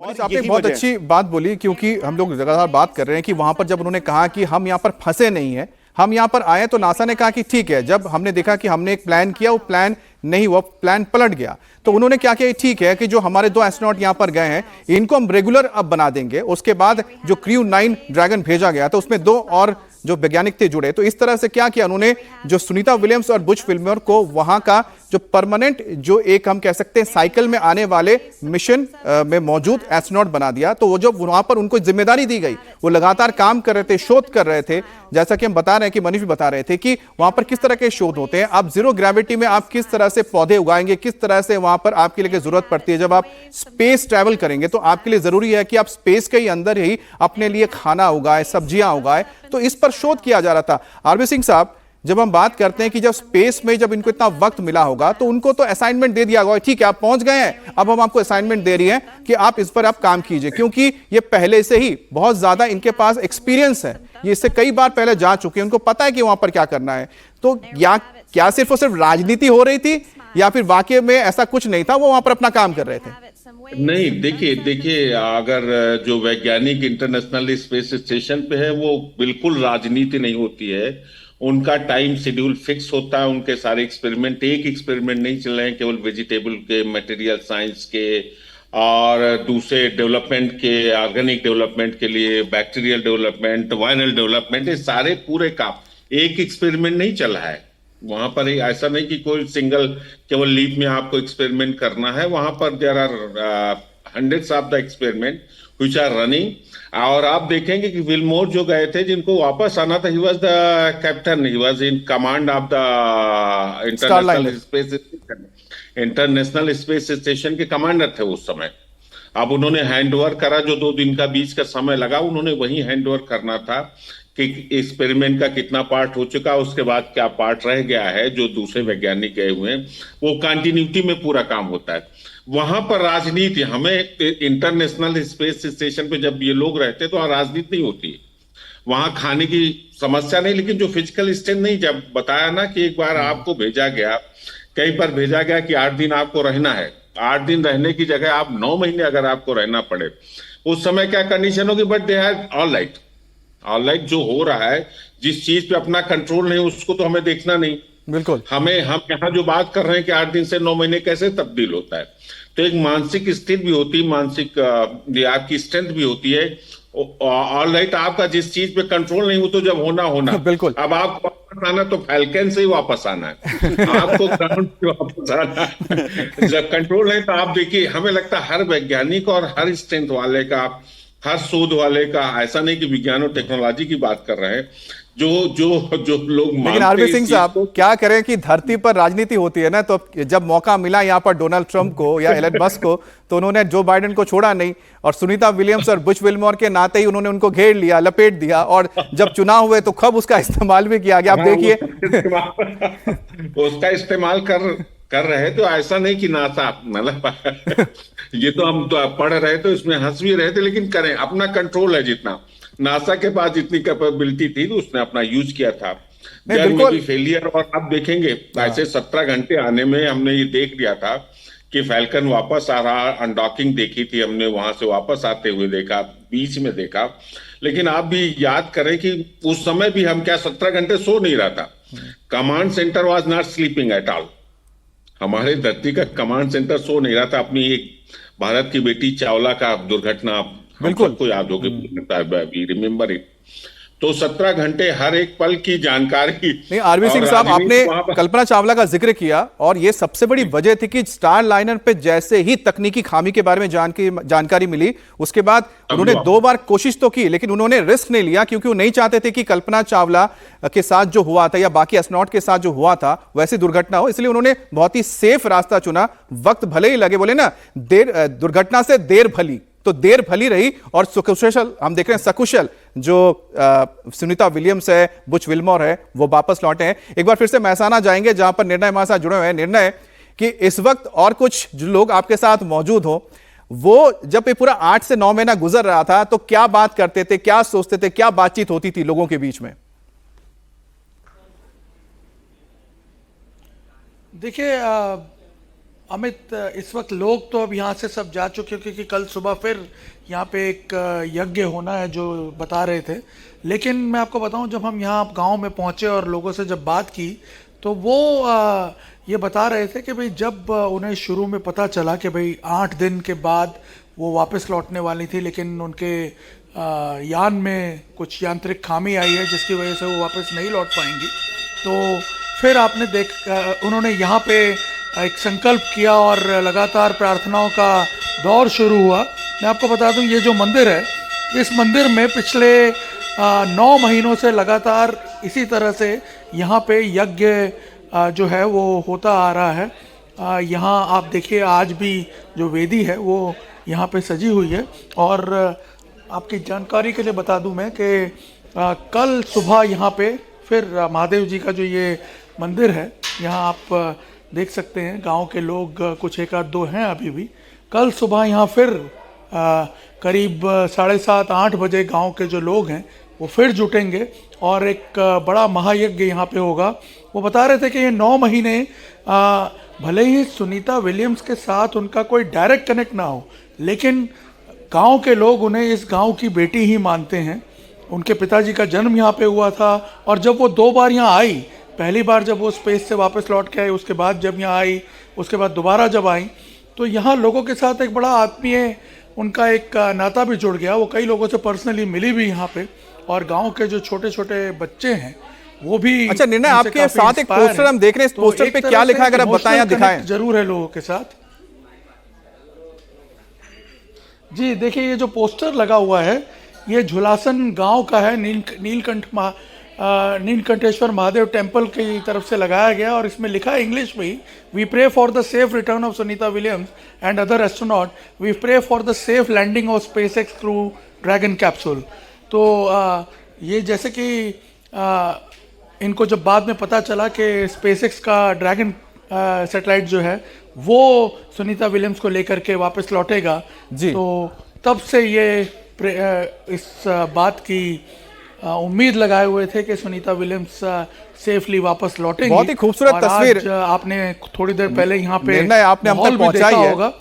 और आपने बहुत अच्छी बात बोली, क्योंकि हम लोग लगातार बात कर रहे हैं कि वहां पर जब उन्होंने कहा कि हम यहाँ पर फंसे नहीं हैं, हम यहाँ पर आए, तो नासा ने कहा कि ठीक है। जब हमने देखा कि हमने एक प्लान किया, वो प्लान नहीं हुआ, प्लान पलट गया, तो उन्होंने क्या किया, ठीक है कि जो हमारे 2 एस्ट्रोनॉट यहाँ पर गए हैं इनको हम रेगुलर अब बना देंगे। उसके बाद जो क्रू 9 ड्रैगन भेजा गया तो उसमें 2 और जो वैज्ञानिक थे जुड़े। तो इस तरह से क्या किया उन्होंने, जो सुनीता विलियम्स और बुच विल्मर को वहां का जो परमानेंट, जो एक हम कह सकते हैं साइकिल में आने वाले मिशन में मौजूद एस्ट्रोनॉट बना दिया। तो वो जो वहां पर उनको जिम्मेदारी दी गई, वो लगातार काम कर रहे थे, शोध कर रहे थे। जैसा कि हम बता रहे हैं कि मनीष भी बता रहे थे कि वहां पर किस तरह के शोध होते हैं। आप जीरो ग्रेविटी में आप किस तरह से पौधे उगाएंगे, किस तरह से वहां पर आपके लिए जरूरत पड़ती है। जब आप स्पेस ट्रैवल करेंगे तो आपके लिए जरूरी है कि आप स्पेस के ही अंदर ही अपने लिए खाना उगाए, सब्जियां उगाए। तो इस पर शोध किया जा रहा था। आरबी सिंह साहब, जब हम बात करते हैं कि जब स्पेस में जब इनको इतना वक्त मिला होगा तो उनको तो असाइनमेंट दे दिया होगा, ठीक है आप पहुंच गए हैं, अब हम आपको असाइनमेंट दे रही हैं कि आप इस पर आप काम कीजिए, क्योंकि ये पहले से ही बहुत ज्यादा इनके पास एक्सपीरियंस है, ये इससे कई बार पहले जा चुके हैं, उनको पता है कि वहां पर क्या करना है। तो या क्या सिर्फ और सिर्फ राजनीति हो रही थी, या फिर वाकई में ऐसा कुछ नहीं था, वो वहां पर अपना काम कर रहे थे? नहीं, देखिए अगर जो वैज्ञानिक इंटरनेशनल स्पेस स्टेशन पे है वो बिल्कुल राजनीति नहीं होती है। उनका टाइम शेड्यूल फिक्स होता है। उनके सारे एक्सपेरिमेंट, एक एक्सपेरिमेंट नहीं चल रहे हैं केवल वेजिटेबल के, मटेरियल साइंस के और दूसरे डेवलपमेंट के, ऑर्गेनिक डेवलपमेंट के लिए, बैक्टीरियल डेवलपमेंट, वायरल डेवलपमेंट, ये सारे पूरे काम एक एक्सपेरिमेंट नहीं चल रहा है वहां पर। ऐसा नहीं कि कोई सिंगल केवल लीप में आपको एक्सपेरिमेंट करना है। वहां पर there are hundreds of the experiment which are running. और आप देखेंगे कि विलमोर जो गए थे, जिनको वापस आना था, he was the captain, he was in command of the international space station के कमांडर थे उस समय। अब उन्होंने हैंड ओवर करा, जो 2 दिन का बीच का समय लगा, उन्होंने वही हैंड ओवर करना था कि एक्सपेरिमेंट का कितना पार्ट हो चुका, उसके बाद क्या पार्ट रह गया है। जो दूसरे वैज्ञानिक गए हुए हैं वो कंटिन्यूटी में पूरा काम होता है। वहां पर राजनीति, हमें इंटरनेशनल स्पेस स्टेशन पे जब ये लोग रहते तो राजनीति नहीं होती। वहां खाने की समस्या नहीं, लेकिन जो फिजिकल स्ट्रेंथ नहीं, जब बताया ना कि एक बार आपको भेजा गया, कहीं पर भेजा गया कि 8 दिन आपको रहना है, 8 दिन रहने की जगह आप 9 महीने अगर आपको रहना पड़े, उस समय क्या कंडीशन होगी? But they have all right. जो हो रहा है, जिस चीज पे अपना कंट्रोल नहीं, उसको तो हमें देखना नहीं। बिल्कुल। हम यहाँ जो बात कर रहे हैं कि 8 दिन से 9 महीने कैसे तब्दील होता है, तो एक मानसिक स्थिति भी होती है, मानसिक आपकी स्ट्रेंथ भी होती है। ऑल राइट, आपका जिस चीज पे कंट्रोल नहीं, वो तो जब होना बिल्कुल। अब आपको वापस आना तो फैल्कन से ही वापस आना है आपको ग्राउंड पे वापस आना है। जब कंट्रोल नहीं, तो आप देखिए, हमें लगता है हर वैज्ञानिक और हर स्ट्रेंथ वाले का, हर शोध वाले का, ऐसा नहीं कि विज्ञान और टेक्नोलॉजी की बात कर रहे हैं, जो जो जो लोग, लेकिन आरबी सिंह साहब क्या करें कि धरती पर राजनीति होती है ना। तो जब मौका मिला यहाँ पर डोनाल्ड ट्रंप को या एलन मस्क को, तो उन्होंने जो बाइडेन को छोड़ा नहीं, और सुनीता विलियम्स और बुच विल्मोर के नाते ही उन्होंने उनको घेर लिया, लपेट दिया, और जब चुनाव हुए तो खब उसका इस्तेमाल भी किया गया। आप देखिए उसका इस्तेमाल कर रहे। तो ऐसा नहीं कि नासा, मतलब ये तो हम तो पढ़ रहे थे, इसमें हंस भी रहे थे, लेकिन करें, अपना कंट्रोल है। जितना नासा के पास जितनी कैपेबिलिटी थी तो उसने अपना यूज किया था। भी फेलियर, और आप देखेंगे ऐसे 17 घंटे आने में हमने ये देख लिया था कि फैल्कन वापस आ रहा, अनडॉकिंग देखी थी हमने, वहां से वापस आते हुए देखा, बीच में देखा। लेकिन आप भी याद करें कि उस समय भी हम क्या 17 घंटे सो नहीं रहा था। Command centre was not sleeping at all. हमारे धरती का कमांड सेंटर सो नहीं रहा था। अपनी एक भारत की बेटी चावला का दुर्घटना बिल्कुल सबको याद होगी, रिमेम्बर इट। तो 17 घंटे हर एक पल की जानकारी। नहीं, आरबी सिंह साहब, आपने कल्पना चावला का जिक्र किया, और यह सबसे बड़ी वजह थी कि स्टार लाइनर पे जैसे ही तकनीकी खामी के बारे में जानकारी मिली, उसके बाद उन्होंने 2 बार कोशिश तो की, लेकिन उन्होंने रिस्क नहीं लिया, क्योंकि वो नहीं चाहते थे कि कल्पना चावला के साथ जो हुआ था या बाकी एस्ट्रोनॉट के साथ जो हुआ था वैसी दुर्घटना हो। इसलिए उन्होंने बहुत ही सेफ रास्ता चुना। वक्त भले ही लगे, बोले ना, दुर्घटना से देर भली, तो देर भली रही, और सकुशल, हम देख रहे हैं सकुशल जो सुनीता विलियम्स है, बुच विल्मोर है, वो वापस लौटे हैं। एक बार फिर से महसाना जाएंगे, जहां पर निर्णय हमारे साथ जुड़े हुए हैं। निर्णय कि इस वक्त और कुछ जो लोग आपके साथ मौजूद हो, वो जब ये पूरा 8 से 9 महीना गुजर रहा था तो क्या बात करते थे, क्या सोचते थे, क्या बातचीत होती थी लोगों के बीच में? देखिए, अमित, इस वक्त लोग तो अब यहाँ से सब जा चुके हैं क्योंकि कल सुबह फिर यहाँ पे एक यज्ञ होना है जो बता रहे थे। लेकिन मैं आपको बताऊं, जब हम यहाँ गांव में पहुँचे और लोगों से जब बात की तो वो ये बता रहे थे कि भाई जब उन्हें शुरू में पता चला कि भाई 8 दिन के बाद वो वापस लौटने वाली थी, लेकिन उनके यान में कुछ यांत्रिक खामी आई है जिसकी वजह से वो वापस नहीं लौट पाएंगी। तो फिर आपने उन्होंने यहाँ पे एक संकल्प किया और लगातार प्रार्थनाओं का दौर शुरू हुआ। मैं आपको बता दूं, ये जो मंदिर है, इस मंदिर में पिछले 9 महीनों से लगातार इसी तरह से यहाँ पे यज्ञ जो है वो होता आ रहा है। यहाँ आप देखिए, आज भी जो वेदी है वो यहाँ पे सजी हुई है। और आपकी जानकारी के लिए बता दूं मैं कि कल सुबह यहाँ पे फिर महादेव जी का जो ये मंदिर है, यहाँ आप देख सकते हैं गांव के लोग कुछ एक आध दो हैं अभी भी। कल सुबह यहाँ फिर करीब 7:30-8 बजे गांव के जो लोग हैं वो फिर जुटेंगे और एक बड़ा महायज्ञ यहाँ पे होगा। वो बता रहे थे कि ये 9 महीने भले ही सुनीता विलियम्स के साथ उनका कोई डायरेक्ट कनेक्ट ना हो, लेकिन गांव के लोग उन्हें इस गांव की बेटी ही मानते हैं। उनके पिताजी का जन्म यहाँ पे हुआ था और जब वो 2 बार यहाँ आई, पहली बार जब वो स्पेस से वापस लौट के आई, उसके बाद जब यहाँ आई, उसके बाद दोबारा जब आई, तो यहाँ लोगों के साथ एक बड़ा आत्मीय उनका एक नाता भी जुड़ गया। वो कई लोगों से पर्सनली मिली भी यहाँ पे, और गांव के जो छोटे छोटे बच्चे हैं वो भी। अच्छा निर्णय, आपके साथ एक पोस्टर हम देख रहे हैं, इस पोस्टर पे क्या लिखा है अगर आप बताएं या दिखाएं। जरूर है लोगों के साथ। जी देखिए, ये जो पोस्टर लगा हुआ है ये झुलासन गांव का है, नीलकंठेश्वर महादेव टेम्पल की तरफ से लगाया गया। और इसमें लिखा है इंग्लिश में ही, we pray for the safe return of Sunita Williams and other astronaut, we pray for the safe landing of SpaceX crew Dragon capsule. तो ये जैसे कि इनको जब बाद में पता चला कि स्पेसएक्स का ड्रैगन सैटेलाइट जो है वो सुनीता विलियम्स को लेकर के वापस लौटेगा जी, तो तब से ये इस बात की उम्मीद लगाए हुए थे कि सुनीता विलियम्स सेफली वापस लौटेंगी। बहुत ही खूबसूरत तस्वीर आपने थोड़ी देर पहले यहाँ पे आपने हम तक पहुंचाई है। होगा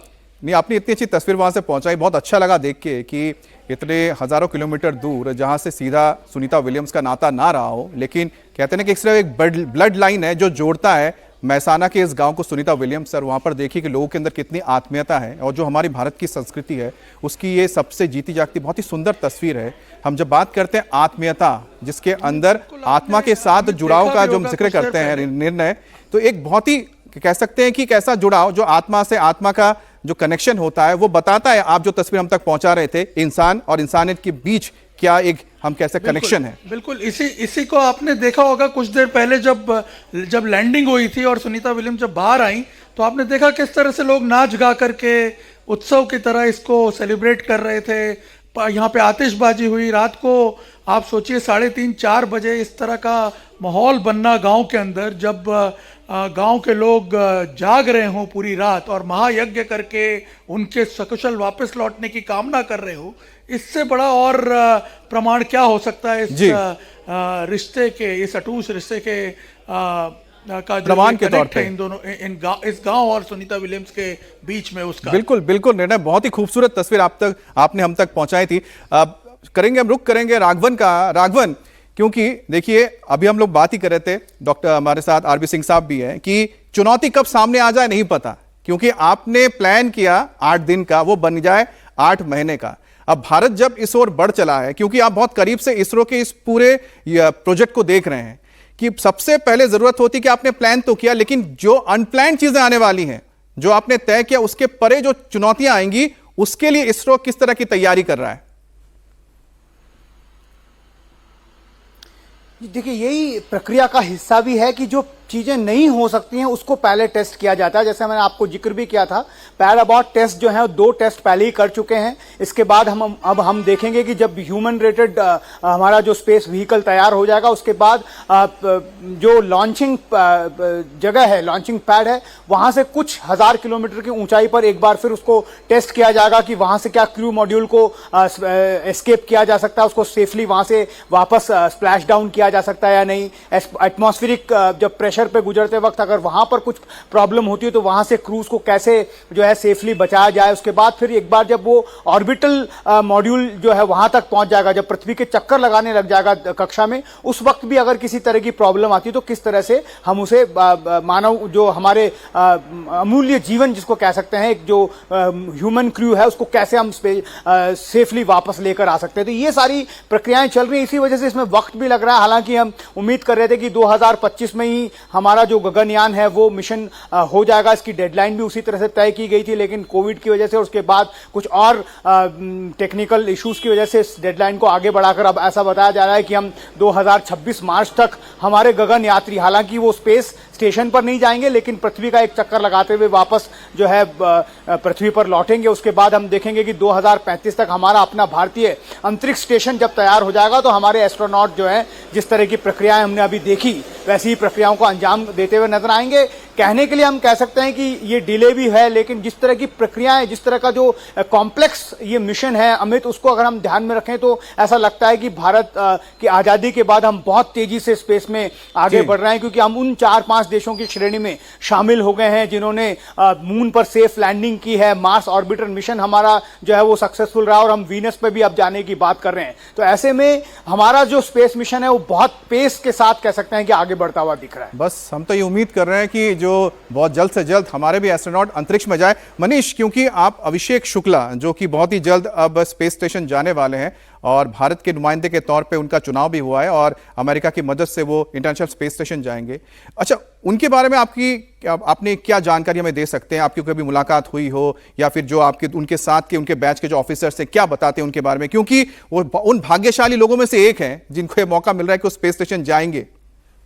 नहीं, आपने इतनी अच्छी तस्वीर वहां से पहुंचाई, बहुत अच्छा लगा देख के कि इतने हजारों किलोमीटर दूर जहां से सीधा सुनीता विलियम्स का नाता ना रहा हो, लेकिन कहते हैं कि सिर्फ एक ब्लड लाइन है जो जोड़ता है मैसाना के इस गांव को सुनीता विलियम्स। और वहां पर देखिए कि लोगों के अंदर कितनी आत्मीयता है और जो हमारी भारत की संस्कृति है उसकी ये सबसे जीती जागती बहुत ही सुंदर तस्वीर है। हम जब बात करते हैं आत्मीयता, जिसके अंदर आत्मा के साथ जुड़ाव का जो हम जिक्र करते हैं निर्णय, तो एक बहुत ही कह सकते हैं कि कैसा जुड़ाव जो आत्मा से आत्मा का जो कनेक्शन होता है वो बताता है। आप जो तस्वीर हम तक पहुंचा रहे थे, इंसान और इंसानियत के बीच क्या एक हम कैसे कनेक्शन है। बिल्कुल इसी को आपने देखा होगा कुछ देर पहले जब लैंडिंग हुई थी और सुनीता विलियम्स जब बाहर आई, तो आपने देखा किस तरह से लोग नाच गा करके उत्सव की तरह इसको सेलिब्रेट कर रहे थे। यहाँ पे आतिशबाजी हुई रात को। आप सोचिए 3:30-4 बजे इस तरह का माहौल बनना गांव के अंदर, जब गांव के लोग जाग रहे हों पूरी रात और महायज्ञ करके उनके सकुशल वापस लौटने की कामना कर रहे हो, इससे बड़ा और प्रमाण क्या हो सकता है इस रिश्ते के, इस अटूट रिश्ते के का जो प्रमाण के तौर पे इन दोनों इस गांव और सुनीता विलियम्स के बीच में उसका। बिल्कुल बिल्कुल निर्णय, बहुत ही खूबसूरत तस्वीर आपने हम तक पहुंचाई थी। करेंगे हम रुक करेंगे राघवन का। राघवन, क्योंकि देखिए अभी हम लोग बात ही कर रहे थे, डॉक्टर हमारे साथ आरबी सिंह साहब भी हैं, कि चुनौती कब सामने आ जाए नहीं पता, क्योंकि आपने प्लान किया 8 दिन का, वो बन जाए 8 महीने का। अब भारत जब इस ओर बढ़ चला है, क्योंकि आप बहुत करीब से इसरो के इस पूरे प्रोजेक्ट को देख रहे हैं, कि सबसे पहले जरूरत होती कि आपने प्लान तो किया, लेकिन जो अनप्लान चीजें आने वाली हैं, जो आपने तय किया उसके परे जो चुनौतियां आएंगी, उसके लिए इसरो किस तरह की तैयारी कर रहा है? देखिए, यही प्रक्रिया का हिस्सा भी है कि जो चीजें नहीं हो सकती हैं उसको पहले टेस्ट किया जाता है। जैसे मैंने आपको जिक्र भी किया था, पैराबॉट टेस्ट जो है 2 टेस्ट पहले ही कर चुके हैं। इसके बाद अब हम देखेंगे कि जब ह्यूमन रेटेड हमारा जो स्पेस व्हीकल तैयार हो जाएगा, उसके बाद जो लॉन्चिंग जगह है, लॉन्चिंग पैड है, वहां से कुछ 1000 किलोमीटर की ऊंचाई पर एक बार फिर उसको टेस्ट किया जाएगा कि वहां से क्या क्रू मॉड्यूल को एस्केप किया जा सकता है, उसको सेफली वहां से वापस स्प्लैश डाउन किया जा सकता है या नहीं। एटमॉस्फेरिक जब प्रेशर प्रेशर पे गुजरते वक्त अगर वहां पर कुछ प्रॉब्लम होती है तो वहां से क्रूज को कैसे जो है सेफली बचाया जाए। उसके बाद फिर एक बार जब वो ऑर्बिटल मॉड्यूल जो है वहां तक पहुंच जाएगा, जब पृथ्वी के चक्कर लगाने लग जाएगा कक्षा में, उस वक्त भी अगर किसी तरह की प्रॉब्लम आती है तो किस तरह से हम उसे मानव जो हमारे अमूल्य जीवन जिसको कह सकते हैं, एक जो ह्यूमन क्रू है, उसको कैसे हम सेफली वापस लेकर आ सकते हैं। तो ये सारी प्रक्रियाएं चल रही हैं, इसी वजह से इसमें वक्त भी लग रहा है। हालांकि हम उम्मीद कर रहे थे कि 2025 में ही हमारा जो गगनयान है वो मिशन हो जाएगा। इसकी डेडलाइन भी उसी तरह से तय की गई थी, लेकिन कोविड की वजह से और उसके बाद कुछ और टेक्निकल इश्यूज की वजह से इस डेडलाइन को आगे बढ़ाकर अब ऐसा बताया जा रहा है कि हम 2026 मार्च तक हमारे गगन यात्री, हालांकि वो स्पेस स्टेशन पर नहीं जाएंगे लेकिन पृथ्वी का एक चक्कर लगाते हुए वापस जो है पृथ्वी पर लौटेंगे। उसके बाद हम देखेंगे कि 2035 तक हमारा अपना भारतीय अंतरिक्ष स्टेशन जब तैयार हो जाएगा तो हमारे एस्ट्रोनॉट जो है, जिस तरह की प्रक्रियाएं हमने अभी देखी वैसी ही प्रक्रियाओं को अंजाम देते हुए नजर आएंगे। कहने के लिए हम कह सकते हैं कि ये डिले भी है, लेकिन जिस तरह की प्रक्रियाएं, जिस तरह का जो कॉम्प्लेक्स ये मिशन है अमित, उसको अगर हम ध्यान में रखें तो ऐसा लगता है कि भारत की आजादी के बाद हम बहुत तेजी से स्पेस में आगे बढ़ रहे हैं, क्योंकि हम उन 4-5 देशों की श्रेणी में शामिल हो गए हैं जिन्होंने मून पर सेफ लैंडिंग की है। मार्स ऑर्बिटर मिशन हमारा जो है वो सक्सेसफुल रहा और हम वीनस पे भी अब जाने की बात कर रहे हैं। तो ऐसे में हमारा जो स्पेस मिशन है वो बहुत पेस के साथ कह सकते हैं कि आगे बढ़ता हुआ दिख रहा है। बस हम तो ये उम्मीद कर रहे हैं कि जो बहुत जल्द से जल्द हमारे भी एस्ट्रोनॉट अंतरिक्ष में जाए। मनीष, क्योंकि आप अभिषेक शुक्ला जो कि बहुत ही जल्द अब स्पेस स्टेशन जाने वाले हैं और भारत के नुमाइंदे के तौर पे उनका चुनाव भी हुआ है और अमेरिका की मदद से वो इंटरनेशनल स्पेस स्टेशन जाएंगे। अच्छा, उनके बारे में आपने क्या जानकारी हमें दे सकते हैं? आपकी कभी मुलाकात हुई हो या फिर जो आपके उनके साथ के उनके बैच के जो ऑफिसर्स हैं, क्या बताते हैं उनके बारे में? क्योंकि वो उन भाग्यशाली लोगों में से एक हैं जिनको ये मौका मिल रहा है कि वो स्पेस स्टेशन जाएंगे।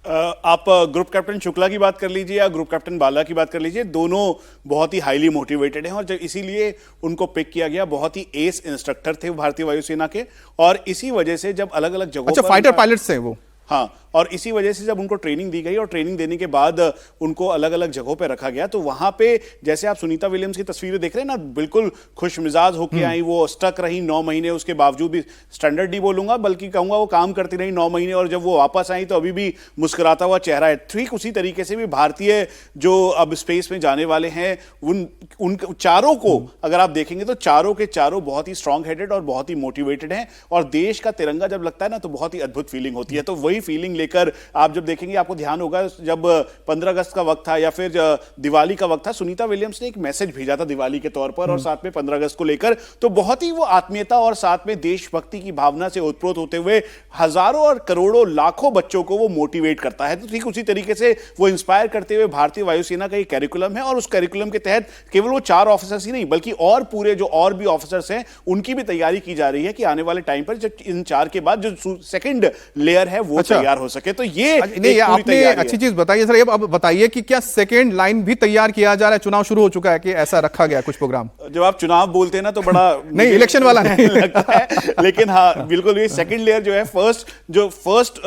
आप ग्रुप कैप्टन शुक्ला की बात कर लीजिए या ग्रुप कैप्टन बाला की बात कर लीजिए, दोनों बहुत ही हाईली मोटिवेटेड हैं और जब इसीलिए उनको पिक किया गया। बहुत ही एस इंस्ट्रक्टर थे भारतीय वायुसेना के और इसी वजह से जब अलग अलग जगहों अच्छा, फाइटर पायलट्स हैं वो? हाँ, और इसी वजह से जब उनको ट्रेनिंग दी गई और ट्रेनिंग देने के बाद उनको अलग अलग जगहों पे रखा गया तो वहां पे जैसे आप सुनीता विलियम्स की तस्वीरें देख रहे हैं ना, बिल्कुल खुश मिजाज होके आई, वो स्टक रही 9 महीने, उसके बावजूद भी स्टैंडर्ड नहीं बोलूंगा बल्कि कहूंगा वो काम करती रही 9 महीने और जब वो वापस आई तो अभी भी मुस्कुराता हुआ चेहरा है। ठीक उसी तरीके से भी भारतीय जो अब स्पेस में जाने वाले हैं उन चारों को अगर आप देखेंगे तो चारों के चारों बहुत ही स्ट्रांग हेडेड और बहुत ही मोटिवेटेड हैं और देश का तिरंगा जब लगता है ना तो बहुत ही अद्भुत फीलिंग होती है। तो वही फीलिंग लेकर आप जब देखेंगे, आपको ध्यान होगा जब 15 अगस्त का वक्त था या फिर दिवाली का वक्त था, सुनीता विलियम्स ने एक मैसेज भेजा था दिवाली के तौर पर और साथ में 15 अगस्त को लेकर, तो बहुत ही वो आत्मीयता और साथ में देशभक्ति की भावना से ओतप्रोत होते हुए हजारों और करोड़ों लाखों बच्चों को वो मोटिवेट करता है। तो ठीक उसी तरीके से वो इंस्पायर करते हुए भारतीय वायुसेना का एक कैरिकुलम है और उस कैरिकुलम के तहत केवल वो 4 ऑफिसर्स ही नहीं बल्कि और पूरे जो और भी ऑफिसर्स हैं उनकी भी तैयारी की जा रही है कि आने वाले टाइम पर जब इन 4 के बाद जो सेकंड लेयर है वो तैयार हो सके। तो ये नहीं, आपने अच्छी चीज बताई सर। अब बताइए कि क्या सेकेंड लाइन भी तैयार किया जा रहा है? चुनाव शुरू हो चुका है कि ऐसा रखा गया कुछ प्रोग्राम? जब आप चुनाव बोलते हैं ना तो बड़ा नहीं, इलेक्शन वाला नहीं लगता है, लेकिन हाँ बिल्कुल ये सेकंड लेयर जो है फर्स्ट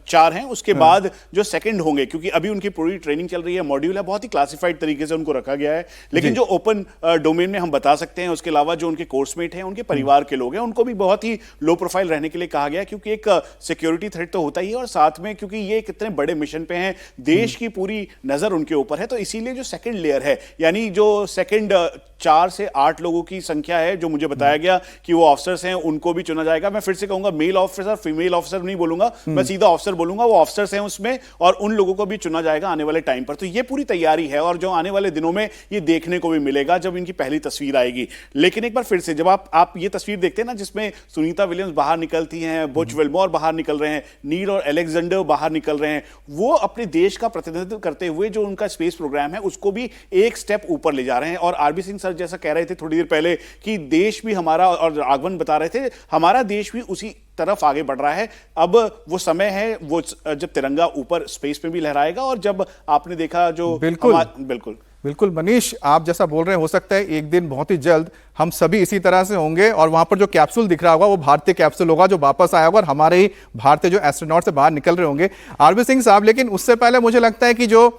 4 हैं उसके बाद जो सेकंड होंगे, क्योंकि अभी उनकी पूरी ट्रेनिंग चल रही है, मॉड्यूल है, बहुत ही क्लासिफाइड तरीके से उनको रखा गया है। लेकिन जो ओपन डोमेन में हम बता सकते हैं, उसके अलावा जो उनके कोर्समेट हैं, उनके परिवार के लोग हैं, उनको भी बहुत ही लो प्रोफाइल रहने के लिए कहा गया है, क्योंकि एक सिक्योरिटी थ्रेट तो होता ही है और साथ में क्योंकि ये कितने बड़े मिशन पे हैं, देश की पूरी नजर उनके ऊपर है। तो इसीलिए जो सेकंड लेयर है, यानी जो सेकंड 4 से 8 लोगों की संख्या है जो मुझे बताया गया कि वो ऑफिसर्स हैं, उनको भी चुना जाएगा। मैं फिर से कहूंगा मेल ऑफिसर फीमेल ऑफिसर नहीं बोलूंगा, मैं सीधा ऑफिसर बोलूंगा। वो ऑफिसर्स हैं उसमें और उन लोगों को भी चुना जाएगा आने वाले टाइम पर। तो ये पूरी तैयारी है और जो आने वाले दिनों में ये देखने को भी मिलेगा जब इनकी पहली तस्वीर आएगी। लेकिन एक बार फिर से जब आप ये तस्वीर देखते हैं ना जिसमें सुनीता विलियम्स बाहर निकलती हैं, बुच विल्मोर बाहर निकल रहे हैं, नील और अलेक्जेंडर बाहर निकल रहे हैं, वो अपने देश का प्रतिनिधित्व करते हुए जो उनका स्पेस प्रोग्राम है उसको भी एक स्टेप ऊपर ले जा रहे हैं। और आरबी सिंह सर जैसा कह रहे थे थोड़ी देर पहले कि देश भी हमारा, और राघवन बता रहे थे, हमारा देश भी उसी तरफ आगे बढ़ रहा है। अब वो समय है वो जब तिरंगा ऊपर स्पेस में भी लहराएगा और जब आपने देखा जो बिल्कुल मनीष, आप जैसा बोल रहे हैं, हो सकता है एक दिन बहुत ही जल्द हम सभी इसी तरह से होंगे और वहां पर जो कैप्सूल दिख रहा होगा वो भारतीय कैप्सूल होगा जो वापस आया होगा और हमारे ही भारतीय जो एस्ट्रोनॉट से बाहर निकल रहे होंगे। आरबी सिंह साहब, लेकिन उससे पहले मुझे लगता है कि जो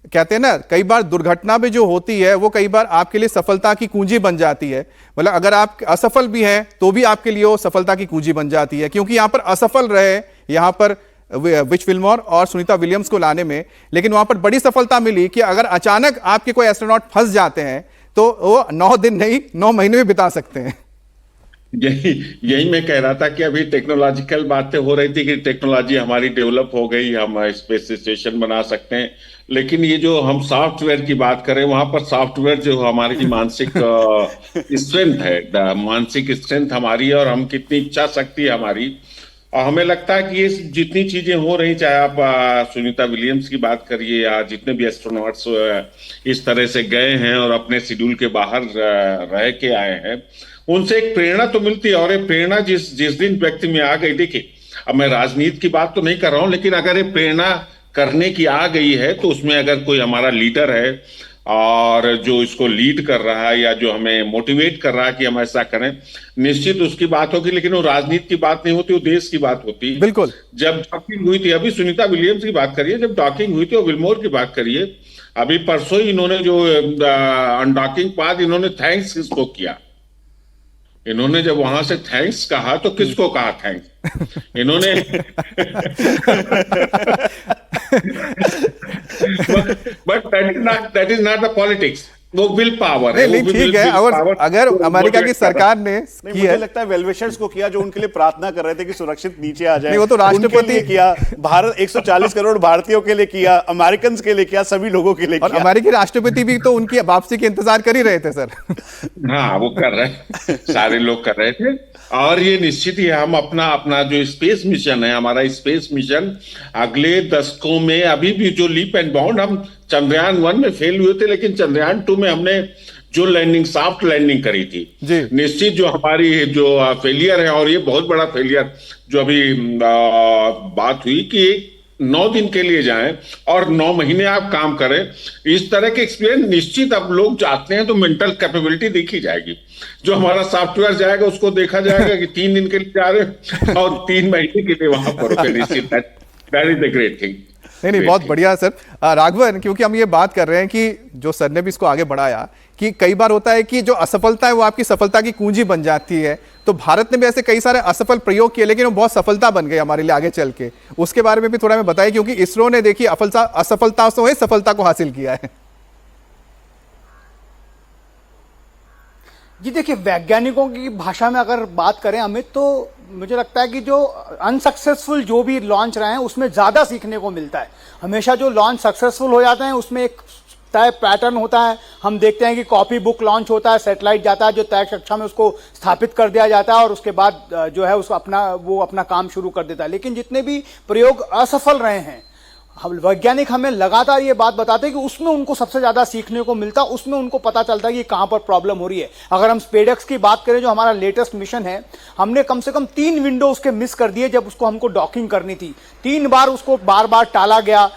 कहते हैं ना, कई बार दुर्घटना भी जो होती है वो कई बार आपके लिए सफलता की कुंजी बन जाती है। मतलब अगर आप असफल भी हैं तो भी आपके लिए वो सफलता की कुंजी बन जाती है, क्योंकि यहां पर असफल रहे, यहां पर विच विल्मोर और सुनीता विलियम्स को लाने में, लेकिन वहां पर बड़ी सफलता मिली कि अगर अचानक आपके कोई एस्ट्रोनॉट फंस जाते हैं तो वो 9 दिन नहीं 9 महीने भी बिता सकते हैं। यही मैं कह रहा था कि अभी टेक्नोलॉजिकल बातें हो रही थी कि टेक्नोलॉजी हमारी डेवलप हो गई, हम स्पेस स्टेशन बना सकते हैं, लेकिन ये जो हम सॉफ्टवेयर की बात करें, वहां पर सॉफ्टवेयर जो हमारी मानसिक स्ट्रेंथ है, मानसिक स्ट्रेंथ हमारी है और हम कितनी इच्छा शक्ति हमारी, और हमें लगता है कि ये जितनी चीजें हो रही, चाहे आप सुनीता विलियम्स की बात करिए या जितने भी एस्ट्रोनॉट्स इस तरह से गए हैं और अपने शेड्यूल के बाहर रह के आए हैं, उनसे एक प्रेरणा तो मिलती है। और ये प्रेरणा जिस दिन व्यक्ति में आ गई, देखिए अब मैं राजनीति की बात तो नहीं कर रहा हूं, लेकिन अगर ये प्रेरणा करने की आ गई है तो उसमें अगर कोई हमारा लीडर है और जो इसको लीड कर रहा है या जो हमें मोटिवेट कर रहा है कि हम ऐसा करें, निश्चित उसकी बात होगी, लेकिन वो राजनीति की बात नहीं होती, वो देश की बात होती। बिल्कुल। जब डॉकिंग हुई थी, अभी सुनीता विलियम्स की बात करिए, जब डॉकिंग हुई थी, और विल्मोर की बात करिए, अभी परसों ही इन्होंने जो अनडॉकिंग बाद इन्होंने थैंक्स किसको किया, इन्होंने जब वहां से थैंक्स कहा तो किसको कहा थैंक्स इन्होंने but that is not the politics, वो विल पावर है। नहीं ठीक है, अगर अमेरिका की सरकार ने की मुझे है, लगता है वेलविशर्स को किया जो उनके लिए प्रार्थना कर रहे थे कि सुरक्षित नीचे आ जाए, नहीं, वो तो राष्ट्रपति उनके लिए किया, भारत 140 करोड़ भारतीयों के लिए किया, अमेरिकन के लिए किया, सभी लोगों के लिए और किया। अमेरिकी राष्ट्रपति भी तो उनकी वापसी के इंतजार कर ही रहे थे सर। हाँ, वो कर रहे, सारे लोग कर रहे थे। और ये निश्चित ही हम अपना जो स्पेस मिशन है, हमारा स्पेस मिशन अगले दशकों में, अभी भी जो लीप एंड बाउंड, हम चंद्रयान 1 में फेल हुए थे, लेकिन चंद्रयान 2 में हमने जो लैंडिंग, सॉफ्ट लैंडिंग करी थी, निश्चित जो हमारी जो फेलियर है, और ये बहुत बड़ा फेलियर जो अभी बात हुई कि 9 दिन के लिए जाएं और 9 महीने आप काम करें, इस तरह के एक्सपीरियंस निश्चित अब लोग चाहते हैं, तो मेंटल कैपेबिलिटी देखी जाएगी। जो हमारा सॉफ्टवेयर जाएगा उसको देखा जाएगा कि 3 दिन के लिए जा रहे और 3 महीने के लिए वहां पर निश्चित, that is the great thing. नहीं, बहुत बढ़िया सर। राघवन, क्योंकि हम ये बात कर रहे हैं कि जो सर ने भी इसको आगे बढ़ाया कि कई बार होता है कि जो असफलता है वो आपकी सफलता की कुंजी बन जाती है, तो भारत ने भी ऐसे कई सारे असफल प्रयोग किए, लेकिन वो बहुत सफलता बन गई हमारे लिए आगे चल के। उसके बारे में भी थोड़ा मैं बताइए, क्योंकि इसरो ने देखिए असफलता से सफलता को हासिल किया है। जी देखिए, वैज्ञानिकों की भाषा में अगर बात करें अमित, तो मुझे लगता है कि जो अनसक्सेसफुल जो भी लॉन्च रहे हैं उसमें ज़्यादा सीखने को मिलता है। हमेशा जो लॉन्च सक्सेसफुल हो जाते हैं उसमें एक तय पैटर्न होता है। हम देखते हैं कि कॉपी बुक लॉन्च होता है, सैटेलाइट जाता है, जो तय कक्षा में उसको स्थापित कर दिया जाता है और उसके बाद जो है उसको अपना काम शुरू कर देता है। लेकिन जितने भी प्रयोग असफल रहे हैं, हम वैज्ञानिक हमें लगातार ये बात बताते हैं कि उसमें उनको सबसे ज्यादा सीखने को मिलता है, उसमें उनको पता चलता है कि कहां पर प्रॉब्लम हो रही है। अगर हम स्पेडेक्स की बात करें, जो हमारा लेटेस्ट मिशन है, हमने कम से कम 3 विंडो उसके मिस कर दिए जब उसको हमको डॉकिंग करनी थी। 3 बार उसको बार बार टाला गया,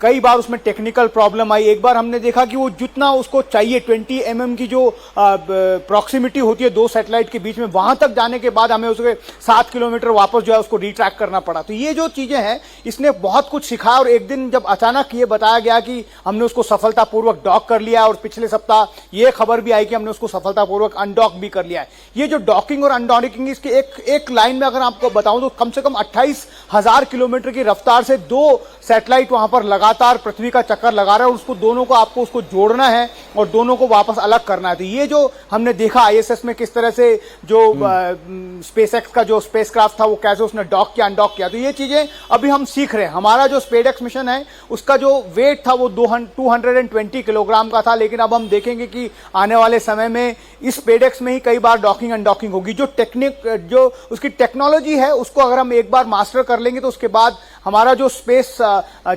कई बार उसमें टेक्निकल प्रॉब्लम आई। एक बार हमने देखा कि वो जितना उसको चाहिए 20 mm की जो प्रॉक्सिमिटी होती है 2 सैटेलाइट के बीच में, वहां तक जाने के बाद हमें उसके 7 किलोमीटर वापस जो है उसको रिट्रैक करना पड़ा। तो ये जो चीजें हैं, इसने बहुत कुछ सिखाया। और एक दिन जब अचानक ये बताया गया कि हमने उसको सफलतापूर्वक डॉक कर लिया, और पिछले सप्ताह ये खबर भी आई कि हमने उसको सफलतापूर्वक अनडॉक भी कर लिया है। ये जो डॉकिंग और अनडॉकिंग, इसके एक लाइन में अगर आपको बताऊं तो कम से कम 28,000 किलोमीटर की रफ्तार से 2 सैटेलाइट वहां पर लगातार पृथ्वी का चक्कर लगा रहा है, और उसको दोनों को आपको उसको जोड़ना है और दोनों को वापस अलग करना है। तो ये जो हमने देखा आईएसएस में किस तरह से जो स्पेसएक्स का जो स्पेसक्राफ्ट था वो कैसे उसने डॉक किया, अनडॉक किया, तो ये चीजें अभी हम सीख रहे हैं। हमारा जो स्पेसएक्स मिशन है उसका जो वेट था वो 220 किलोग्राम का था, लेकिन अब हम देखेंगे कि आने वाले समय में इस स्पेसएक्स में ही कई बार डॉकिंग अनडॉकिंग होगी। जो उसकी टेक्नोलॉजी है उसको अगर हम एक बार मास्टर कर लेंगे तो उसके बाद हमारा जो स्पेस,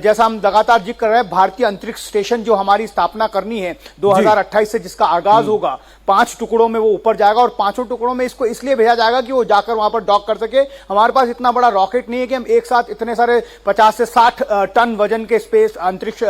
जैसा हम लगातार जिक्र कर रहे हैं, भारतीय अंतरिक्ष स्टेशन जो हमारी स्थापना करनी है 2028 से, जिसका आगाज होगा, 5 टुकड़ों में वो ऊपर जाएगा, और 5 टुकड़ों में इसको इसलिए भेजा जाएगा कि वो जाकर वहां पर डॉक कर सके। हमारे पास इतना बड़ा रॉकेट नहीं है कि हम एक साथ इतने सारे 50 से 60 टन वजन के स्पेस अंतरिक्ष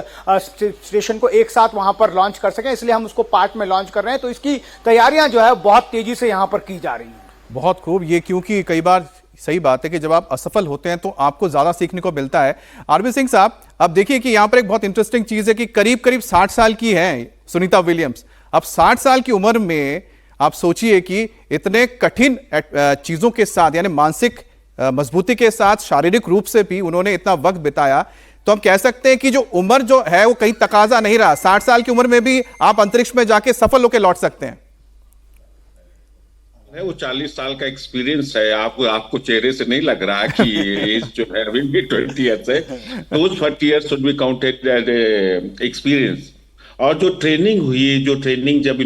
स्टेशन को एक साथ वहां पर लॉन्च कर सकें, इसलिए हम उसको पार्ट में लॉन्च कर रहे हैं। तो इसकी तैयारियां जो है बहुत तेजी से यहां पर की जा रही हैं। बहुत खूब। ये क्योंकि कई बार सही बात है कि जब आप असफल होते हैं तो आपको ज्यादा सीखने को मिलता है। आरबी सिंह साहब, अब देखिए कि यहां पर एक बहुत इंटरेस्टिंग चीज है कि करीब करीब 60 साल की है सुनीता विलियम्स। अब 60 साल की उम्र में आप सोचिए कि इतने कठिन चीजों के साथ, यानी मानसिक मजबूती के साथ शारीरिक रूप से भी उन्होंने इतना वक्त बिताया, तो हम कह सकते हैं कि जो उम्र जो है वो कहीं तकाजा नहीं रहा। 60 साल की उम्र में भी आप अंतरिक्ष में जाके सफल होकर लौट सकते हैं। वो 40 साल का एक्सपीरियंस है। आपको चेहरे से नहीं लग रहा कि एज जो है अभी भी 20 ईयर्स है। Those 40 years should be counted as experience. और जो ट्रेनिंग हुई, जो ट्रेनिंग जब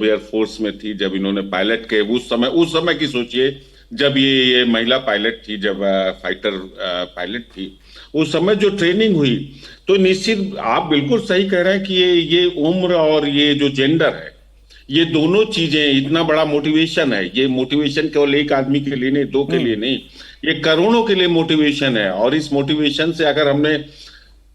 एयरफोर्स में थी, जब इन्होंने पायलट के उस समय की सोचिए, जब ये महिला पायलट थी, जब फाइटर पायलट थी, उस समय जो ट्रेनिंग हुई, तो निश्चित आप बिल्कुल सही कह रहे हैं कि ये उम्र और ये जो जेंडर है, ये दोनों चीजें इतना बड़ा मोटिवेशन है। ये मोटिवेशन केवल एक आदमी के लिए नहीं, दो के लिए नहीं, ये करोड़ों के लिए मोटिवेशन है। और इस मोटिवेशन से अगर हमने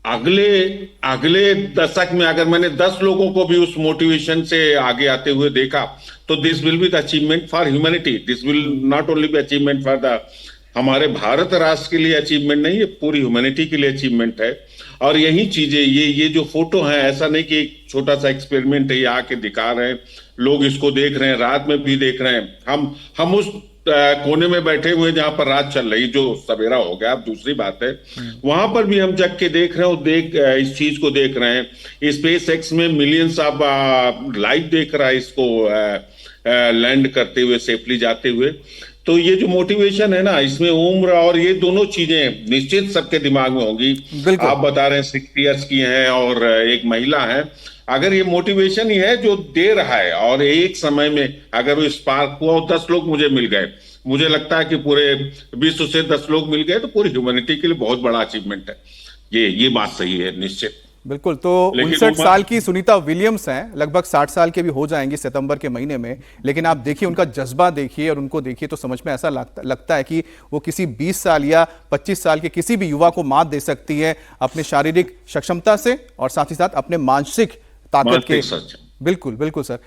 अगले दशक में अगर मैंने 10 लोगों को भी उस मोटिवेशन से आगे आते हुए देखा, तो this will be the achievement for humanity. This will not only be achievement for the हमारे भारत राष्ट्र के लिए अचीवमेंट नहीं, ये पूरी ह्यूमैनिटी के लिए अचीवमेंट है। और यही चीजें, ये जो फोटो है, ऐसा नहीं कि एक छोटा सा एक्सपेरिमेंट है, ये आके दिखा रहे हैं, लोग इसको देख रहे हैं, रात में भी देख रहे हैं। हम उस कोने में बैठे हुए जहां पर रात चल रही, जो सवेरा हो गया, अब दूसरी बात है, वहां पर भी हम जग के देख रहे हैं, इस चीज को देख रहे हैं। स्पेस एक्स में मिलियंस ऑफ लाइव देख रहा है इसको लैंड करते हुए, सेफली जाते हुए। तो ये जो मोटिवेशन है ना, इसमें उम्र और ये दोनों चीजें निश्चित सबके दिमाग में होंगी। आप बता रहे हैं 60 ईयर्स की हैं और एक महिला है। अगर ये मोटिवेशन ही है जो दे रहा है, और एक समय में अगर वो स्पार्क हुआ और 10 लोग मुझे मिल गए, मुझे लगता है कि पूरे विश्व से 10 लोग मिल गए, तो पूरी ह्यूमैनिटी के लिए बहुत बड़ा अचीवमेंट है। ये बात सही है निश्चित। बिल्कुल। तो 59 साल की सुनीता विलियम्स हैं, लगभग 60 साल के भी हो जाएंगी सितंबर के महीने में, लेकिन आप देखिए उनका जज्बा देखिए और उनको देखिए तो समझ में ऐसा लगता है कि वो किसी 20 साल या 25 साल के किसी भी युवा को मात दे सकती है अपने शारीरिक सक्षमता से और साथ ही साथ अपने मानसिक ताकत के। बिल्कुल बिल्कुल सर।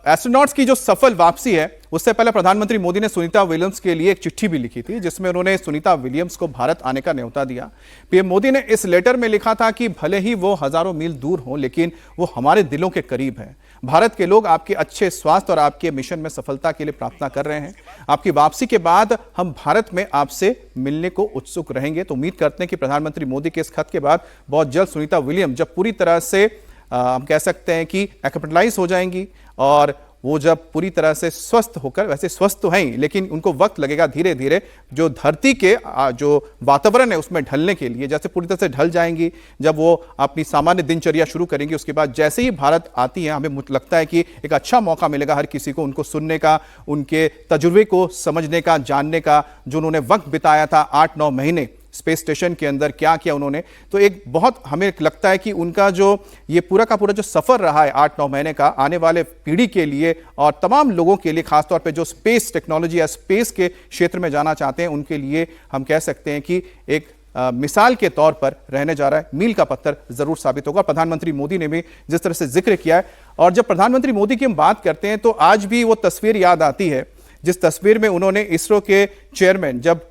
एस्ट्रोनॉट्स की जो सफल वापसी है, उससे पहले प्रधानमंत्री मोदी ने सुनीता विलियम्स के लिए एक चिट्ठी भी लिखी थी, जिसमें उन्होंने सुनीता विलियम्स को भारत आने का न्योता दिया। पीएम मोदी ने इस लेटर में लिखा था कि भले ही वो हजारों मील दूर हों, लेकिन वो हमारे दिलों के करीब हैं। भारत के लोग आपके अच्छे स्वास्थ्य और आपके मिशन में सफलता के लिए प्रार्थना कर रहे हैं। आपकी वापसी के बाद हम भारत में आपसे मिलने को उत्सुक रहेंगे। तो उम्मीद करते हैं कि प्रधानमंत्री मोदी के इस खत के बाद बहुत जल्द सुनीता विलियम्स जब पूरी तरह से हम कह सकते हैं कि एक्टिलाइज हो जाएंगी, और वो जब पूरी तरह से स्वस्थ होकर, वैसे स्वस्थ तो हैं ही, लेकिन उनको वक्त लगेगा धीरे धीरे जो धरती के जो वातावरण है उसमें ढलने के लिए। जैसे पूरी तरह से ढल जाएंगी, जब वो अपनी सामान्य दिनचर्या शुरू करेंगी, उसके बाद जैसे ही भारत आती है, हमें लगता है कि एक अच्छा मौका मिलेगा हर किसी को उनको सुनने का, उनके तजुर्बे को समझने का, जानने का। जो उन्होंने वक्त बिताया था 8-9 महीने स्पेस स्टेशन के अंदर, क्या किया उन्होंने, तो एक बहुत हमें लगता है कि उनका जो ये पूरा का पूरा जो सफर रहा है 8-9 महीने का, आने वाले पीढ़ी के लिए और तमाम लोगों के लिए, खासतौर पे जो स्पेस टेक्नोलॉजी या स्पेस के क्षेत्र में जाना चाहते हैं, उनके लिए हम कह सकते हैं कि एक मिसाल के तौर पर रहने जा रहा है, मील का पत्थर जरूर साबित होगा। प्रधानमंत्री मोदी ने भी जिस तरह से जिक्र किया है, और जब प्रधानमंत्री मोदी की हम बात करते हैं तो आज भी वो तस्वीर याद आती है जिस तस्वीर में उन्होंने इसरो के चेयरमैन जब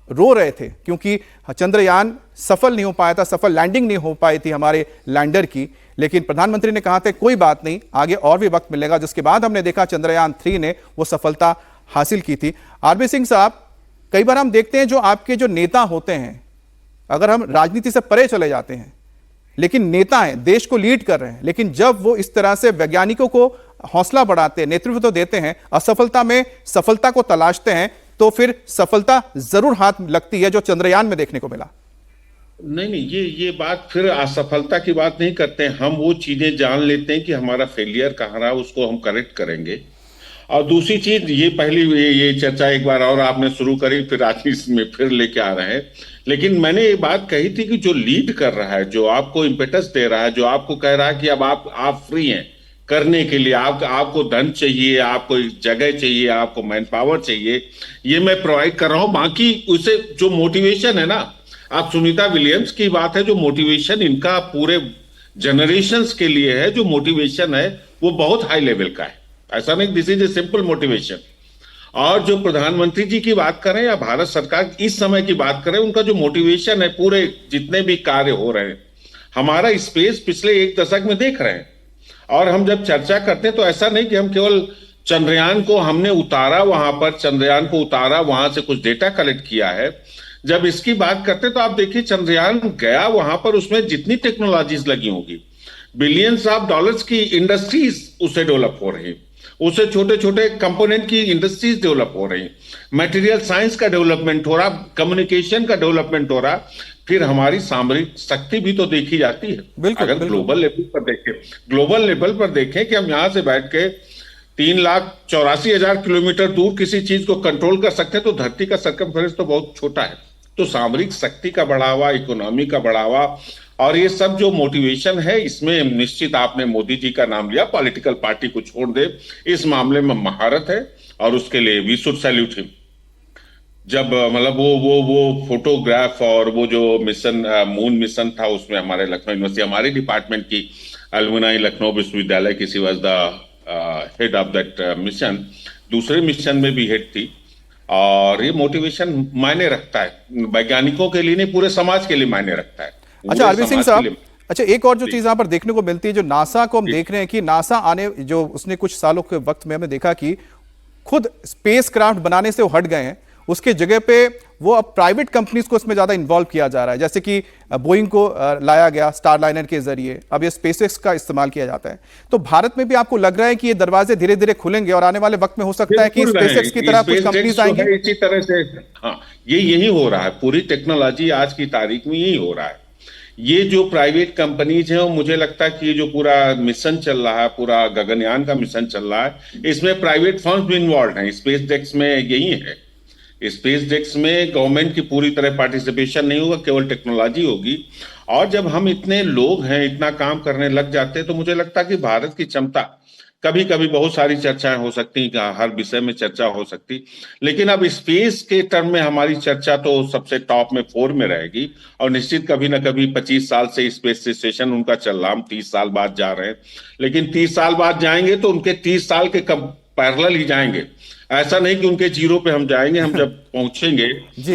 रो रहे थे क्योंकि चंद्रयान सफल नहीं हो पाया था, सफल लैंडिंग नहीं हो पाई थी हमारे लैंडर की, लेकिन प्रधानमंत्री ने कहा था कोई बात नहीं, आगे और भी वक्त मिलेगा। जिसके बाद हमने देखा चंद्रयान 3 ने वो सफलता हासिल की थी। आरबी सिंह साहब, कई बार हम देखते हैं जो आपके जो नेता होते हैं, अगर हम राजनीति से परे चले जाते हैं, लेकिन नेता हैं, देश को लीड कर रहे हैं, लेकिन जब वो इस तरह से वैज्ञानिकों को हौसला बढ़ाते हैं, नेतृत्व तो देते हैं, असफलता में सफलता को तलाशते हैं, तो फिर सफलता जरूर हाथ लगती है, जो चंद्रयान में देखने को मिला। नहीं, ये बात फिर असफलता की बात नहीं करते हैं। हम वो चीजें जान लेते हैं कि हमारा फेलियर कहाँ रहा, उसको हम करेक्ट करेंगे। और दूसरी चीज, ये पहली ये चर्चा एक बार और आपने शुरू करी, फिर आज इसमें फिर लेके आ रहे हैं। लेकिन मैंने ये बात कही थी कि जो लीड कर रहा है, जो आपको इम्पेटस दे रहा है, जो आपको कह रहा है कि अब आप फ्री हैं करने के लिए, आपको धन चाहिए, आपको जगह चाहिए, आपको मैन पावर चाहिए, ये मैं प्रोवाइड कर रहा हूं। बाकी उसे जो मोटिवेशन है ना, आप सुनीता विलियम्स की बात है, जो मोटिवेशन इनका पूरे जनरेशंस के लिए है, जो मोटिवेशन है वो बहुत हाई लेवल का है। ऐसा नहीं this is a simple motivation. और जो प्रधानमंत्री जी की बात करें या भारत सरकार इस समय की बात करें, उनका जो मोटिवेशन है, पूरे जितने भी कार्य हो रहे हैं, हमारा स्पेस पिछले 1 दशक में देख रहे हैं। और हम जब चर्चा करते हैं तो ऐसा नहीं कि हम केवल चंद्रयान को हमने उतारा वहां पर, चंद्रयान को उतारा, वहां से कुछ डेटा कलेक्ट किया है। जब इसकी बात करते तो आप देखिए चंद्रयान गया वहां पर, उसमें जितनी टेक्नोलॉजीज लगी होगी, बिलियंस ऑफ डॉलर्स की इंडस्ट्रीज उससे डेवलप हो रही, उससे छोटे छोटे कंपोनेंट की इंडस्ट्रीज डेवलप हो रही, मटेरियल साइंस का डेवलपमेंट हो रहा, कम्युनिकेशन का डेवलपमेंट हो रहा। फिर हमारी सामरिक शक्ति भी तो देखी जाती है। बिल्कुल, अगर बिल्कुल। ग्लोबल लेवल पर देखें कि हम यहां से बैठ के 3,84,000 किलोमीटर दूर किसी चीज को कंट्रोल कर सकते हैं, तो धरती का सरकमफ्रेंस तो बहुत छोटा है। तो सामरिक शक्ति का बढ़ावा, इकोनॉमी का बढ़ावा, और ये सब जो मोटिवेशन है, इसमें निश्चित आपने मोदी जी का नाम लिया, पॉलिटिकल पार्टी को छोड़ दे, इस मामले में महारत है, और उसके लिए वी शुड सैल्यूट हिम। जब मतलब वो फोटोग्राफ और वो जो मिशन, मून मिशन था, उसमें हमारे लखनऊ यूनिवर्सिटी, हमारे डिपार्टमेंट की अलुमनाई लखनऊ विश्वविद्यालय की, she was the head of that mission, दूसरे मिशन में भी हेड थी। और ये मोटिवेशन मायने रखता है, वैज्ञानिकों के लिए नहीं, पूरे समाज के लिए मायने रखता है। अच्छा, अरविंद सिंह समाज के साहब, लिए। अच्छा एक और जो चीज यहाँ पर देखने को मिलती है, जो नासा को हम देख रहे हैं कि नासा आने जो उसने कुछ सालों के वक्त में हमने देखा कि खुद स्पेस क्राफ्ट बनाने से वो हट गए हैं, उसके जगह पे वो अब प्राइवेट कंपनीज को इसमें ज्यादा इन्वॉल्व किया जा रहा है। जैसे कि बोइंग को लाया गया स्टारलाइनर के जरिए, अब ये स्पेसएक्स का इस्तेमाल किया जाता है। तो भारत में भी आपको लग रहा है कि ये दरवाजे धीरे धीरे खुलेंगे और आने वाले वक्त में हो सकता है कि स्पेसएक्स की तरह कुछ कंपनीज आएंगी? इसी तरह से, हाँ, ये यही हो रहा है, पूरी टेक्नोलॉजी आज की तारीख में यही हो रहा है। ये जो प्राइवेट कंपनीज हैं, मुझे लगता है कि ये जो पूरा मिशन चल रहा है, पूरा गगनयान का मिशन चल रहा है, इसमें प्राइवेट फर्म्स भी इन्वॉल्व हैं। स्पेस डेक्स में यही है, स्पेस डेक्स में गवर्नमेंट की पूरी तरह पार्टिसिपेशन नहीं होगा, केवल टेक्नोलॉजी होगी। और जब हम इतने लोग हैं, इतना काम करने लग जाते हैं, तो मुझे लगता है कि भारत की क्षमता, कभी कभी बहुत सारी चर्चाएं हो सकती, हर विषय में चर्चा हो सकती, लेकिन अब स्पेस के टर्म में हमारी चर्चा तो सबसे टॉप में 4 में रहेगी। और निश्चित कभी ना कभी 25 साल से स्पेस स्टेशन उनका चल रहा, हम 30 साल बाद जा रहे हैं, लेकिन 30 साल बाद जाएंगे तो उनके 30 साल के पैरेलल ही जाएंगे। ऐसा नहीं कि उनके जीरो पे हम जाएंगे। हम जब पहुंचेंगे,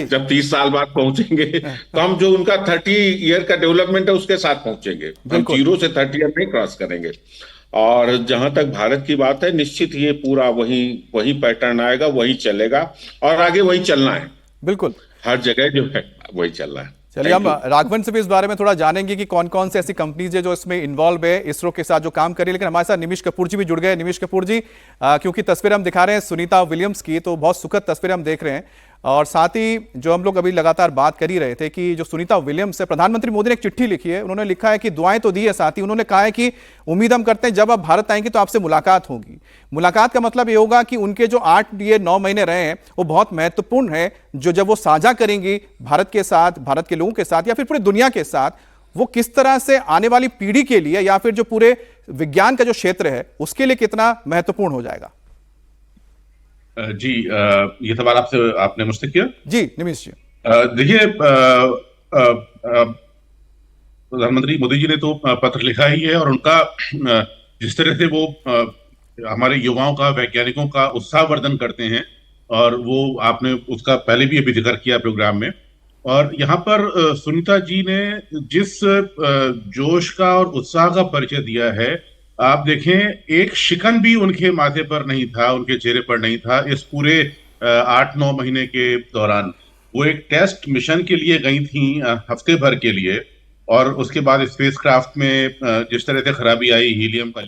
जब 30 साल बाद पहुंचेंगे, तो हम जो उनका 30 ईयर का डेवलपमेंट है उसके साथ पहुंचेंगे, हम जीरो से 30 ईयर नहीं क्रॉस करेंगे। और जहां तक भारत की बात है, निश्चित ये पूरा वही पैटर्न आएगा, वही चलेगा, और आगे वही चलना है। बिल्कुल, हर जगह जो है वही चल रहा है। चलिए हम राघवन से भी इस बारे में थोड़ा जानेंगे कि कौन कौन से ऐसी कंपनीज है जो इसमें इन्वॉल्व है, इसरो के साथ जो काम कर रही है। लेकिन हमारे साथ निमिष कपूर जी भी जुड़ गए। निमिष कपूर जी, क्योंकि तस्वीर हम दिखा रहे हैं सुनीता विलियम्स की, तो बहुत सुखद तस्वीर हम देख रहे हैं। और साथ ही जो हम लोग अभी लगातार बात कर ही रहे थे कि जो सुनीता विलियम्स है, प्रधानमंत्री मोदी ने एक चिट्ठी लिखी है, उन्होंने लिखा है कि दुआएं तो दी है, साथ ही उन्होंने कहा है कि उम्मीद हम करते हैं जब आप भारत आएंगे तो आपसे मुलाकात होगी। मुलाकात का मतलब ये होगा कि उनके जो 9 महीने रहे हैं वो बहुत महत्वपूर्ण है, जो जब वो साझा करेंगी भारत के साथ, भारत के लोगों के साथ या फिर पूरी दुनिया के साथ, वो किस तरह से आने वाली पीढ़ी के लिए या फिर जो पूरे विज्ञान का जो क्षेत्र है उसके लिए कितना महत्वपूर्ण हो जाएगा। जी, ये सवाल आपने मुझसे किया? जी निमिष जी, देखिए, प्रधानमंत्री मोदी जी ने तो पत्र लिखा ही है, और उनका जिस तरह से वो हमारे युवाओं का, वैज्ञानिकों का उत्साहवर्धन करते हैं, और वो आपने उसका पहले भी अभी जिक्र किया प्रोग्राम में। और यहाँ पर सुनीता जी ने जिस जोश का और उत्साह का परिचय दिया है, आप देखें एक शिकन भी उनके माथे पर नहीं था, उनके चेहरे पर नहीं था इस पूरे 8-9 महीने के दौरान। वो एक टेस्ट मिशन के लिए गई थी, हफ्ते भर के लिए, और उसके बाद स्पेसक्राफ्ट में जिस तरह से खराबी आई हीलियम का